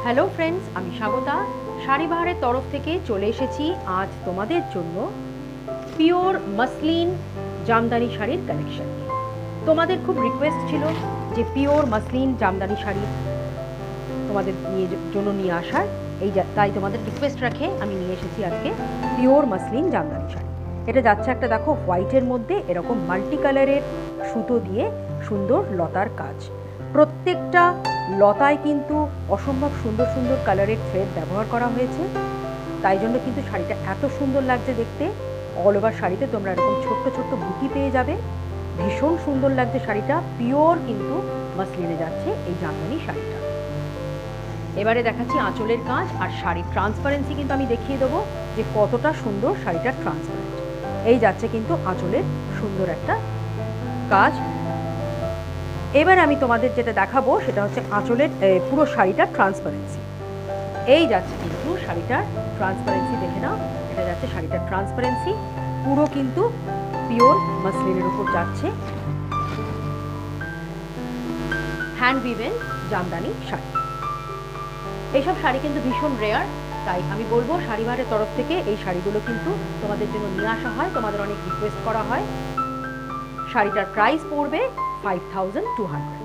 Hello friends, আমি স্বাগতা। শাড়িবাহারের তরফ থেকে চলে এসেছি আজ তোমাদের জন্য পিওর মাসলিন জামদানি শাড়ির কালেকশন নিয়ে। তোমাদের খুব রিকোয়েস্ট ছিল যে পিওর মাসলিন জামদানি শাড়ি তোমাদের জন্য নিয়ে আসার, তাই তোমাদের রিকোয়েস্ট রাখে আমি নিয়ে এসেছি আজকে পিওর মাসলিন জামদানি শাড়ি। এটা যাচ্ছে একটা দেখো হোয়াইটের মধ্যে এরকম মাল্টি কালারের সুতো দিয়ে সুন্দর লতার কাজ। প্রত্যেকটা লতায় কিন্তু অসম্ভব সুন্দর সুন্দর কালারের থ্রেড ব্যবহার করা হয়েছে, তাই জন্য কিন্তু শাড়িটা এত সুন্দর লাগছে দেখতে। অল ওভার শাড়িতে তোমরা এরকম ছোট্ট ছোট্ট বুটি পেয়ে যাবে। ভীষণ সুন্দর লাগছে শাড়িটা, পিওর কিন্তু মাসলিনে যাচ্ছে এই জামদানি শাড়িটা। এবারে দেখাচ্ছি আঁচলের কাজ আর শাড়ির ট্রান্সপারেন্সি, কিন্তু আমি দেখিয়ে দেবো যে কতটা সুন্দর শাড়িটা ট্রান্সপারেন্ট। এই যাচ্ছে কিন্তু আঁচলের সুন্দর একটা কাজ। এবার আমি তোমাদের যেটা দেখাবো সেটা হচ্ছে আঁচলের পুরো শাড়িটার ট্রান্সপারেন্সি। এই যাচ্ছে কিন্তু শাড়িটার ট্রান্সপারেন্সি, দেখে নাও। এটা যাচ্ছে শাড়িটার ট্রান্সপারেন্সি, পুরো কিন্তু পিওর মাসলিনের উপর যাচ্ছে হ্যান্ড উইভেন জামদানি শাড়ি। এইসব শাড়ি কিন্তু ভীষণ রেয়ার, তাই আমি বলবো শাড়িবাহারের তরফ থেকে এই শাড়িগুলো কিন্তু তোমাদের জন্য নিয়ে আসা হয়, তোমাদের অনেক রিকোয়েস্ট করা হয়। শাড়িটার প্রাইস পড়বে 5200।